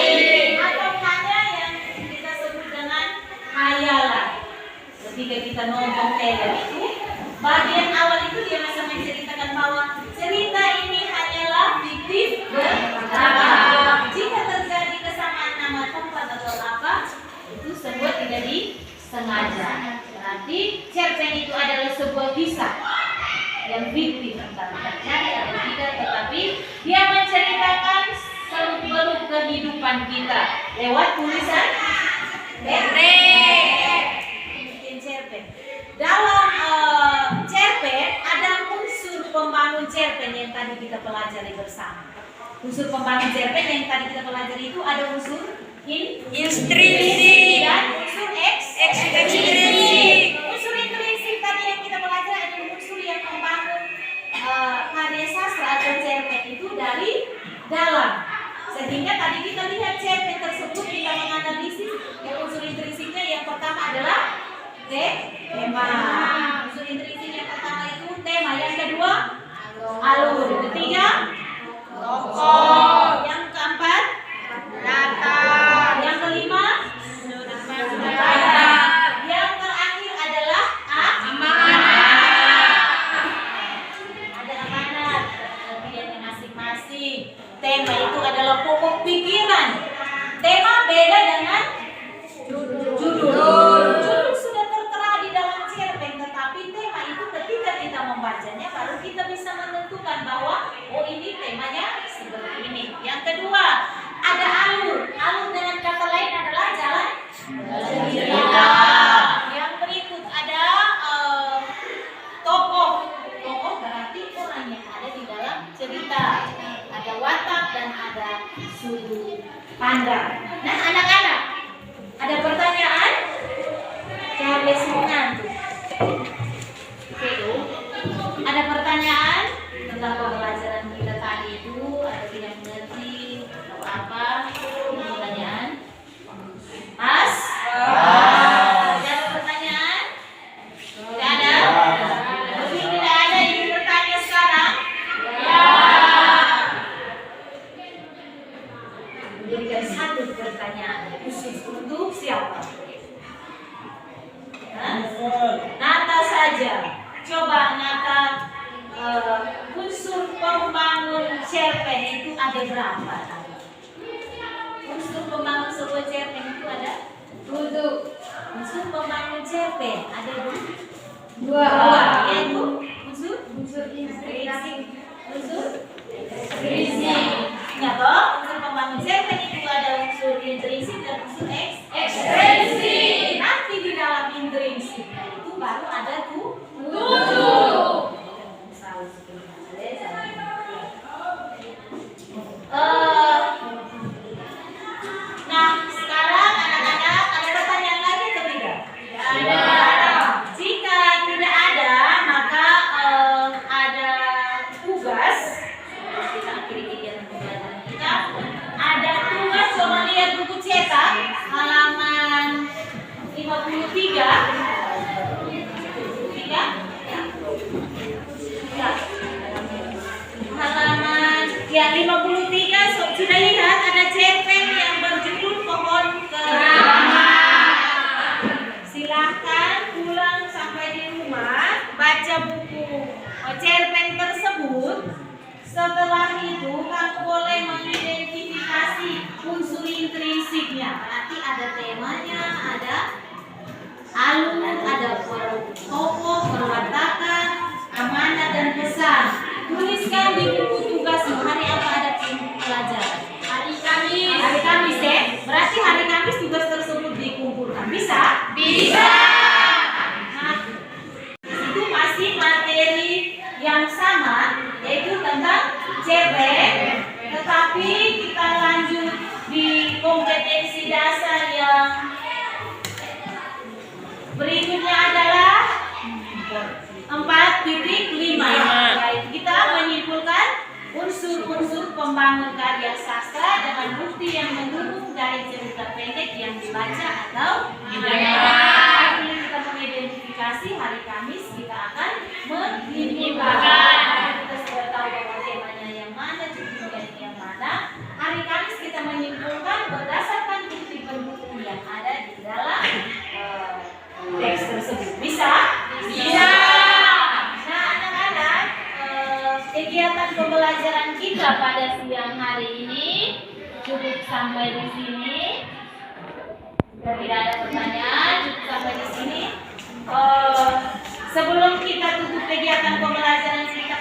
atau hanya yang kita sebut dengan hayalan. Ketika kita nonton film itu, bagian awal itu dia masih menceritakan bahwa cerita ini hanyalah fiktif belaka. Jika terjadi kesamaan nama tempat atau apa, itu semua tidak disengaja. Berarti cerpen itu adalah sebuah kisah yang fiktif, entah terjadi atau tidak, tetapi dia menceritakan seluk-beluk kehidupan kita lewat tulisan cerpen. Dalam cerpen ada unsur pembangun cerpen yang tadi kita pelajari bersama. Unsur pembangun cerpen yang tadi kita pelajari itu ada unsur intrinsik dan unsur ekstrinsik. Unsur intrinsik tadi yang kita pelajari adalah unsur yang membangun atau cerpen itu dari dalam. Sehingga tadi kita lihat cerpen tersebut kita menganalisis yang unsur intrinsiknya yang pertama adalah tema. Unsur intrinsik yang pertama itu tema, yang kedua alur, yang ketiga tokoh, yang keempat latar, yang kelima yang terakhir adalah amanat. Ada amanat, bagiannya masing-masing. Tema itu adalah pokok pikiran. Tema beda dengan judul. Judul sudah tertera di dalam cerpen, tetapi tema itu ketika kita membacanya baru kita bisa menentukan bahwa oh ini temanya seperti ini. Yang kedua, ada alur. Alur dengan kata lain adalah jalan cerita. Yang berikut ada tokoh. Tokoh berarti orang yang ada di dalam cerita. Ada watak dan ada sudut pandang. Nah, anak-anak, ada pertanyaan? Charles mengantuk. Oke, ada pertanyaan tentang pembelajaran kita tadi itu? Ada tidak mengerti atau apa? Pertanyaan? Mas? Ada pertanyaan? Tidak ada? Mungkin tidak ada yang bertanya sekarang? Berikan satu pertanyaan khusus untuk siapa? Nata saja. Coba Nata, unsur pembangun cerpen itu ada berapa? Unsur pembangun sebuah cerpen itu ada 7. Unsur pembangun cerpen ada 2. Yaitu unsur intrinsik, unsur ekstrinsik. Ingat toh, unsur pembangun cerpen itu ada unsur intrinsik dan unsur ekstrinsik. Nanti di dalam intrinsik itu baru ada 7. Nah, sekarang anak-anak ada pertanyaan lagi atau tidak? Jika tidak ada, maka ada tugas. Kita akhiri kegiatan pembelajaran kita. Ada tugas, coba lihat buku cetak halaman 53. Halaman yang 53 sudah lihat ada cerpen yang berjudul Pohon Keramat. Silahkan pulang sampai di rumah baca buku cerpen tersebut. Setelah itu kamu boleh mengidentifikasi unsur intrinsiknya. Berarti ada temanya, ada alur, ada tokoh, perwatakan, amanat dan pesan. Tuliskan di buku tugasmu hari apa ada pelajaran? Hari Kamis. Hari Kamis ya? Berarti hari Kamis tugas tersebut dikumpulkan. Bisa? Bisa. Nah, itu masih materi yang sama, yaitu tentang cerpen. Tetapi kita lanjut di kompetensi dasar yang berikutnya adalah 4.5. Baik, kita menyimpulkan unsur-unsur pembangun karya sastra dengan bukti yang mendukung dari cerita pendek yang dibaca atau didengar. Kita mengidentifikasi hari Kamis kita akan menyimpulkan. Kita sudah tahu bahwa temanya yang mana, judulnya yang mana. Hari Kamis kita menyimpulkan berdasarkan bukti pendukung yang ada di dalam teks tersebut. Bisa? Bisa. Nah, anak-anak, kegiatan pembelajaran kita pada siang hari ini cukup sampai di sini. Jika tidak ada pertanyaan, cukup sampai di sini. Sebelum kita tutup kegiatan pembelajaran kita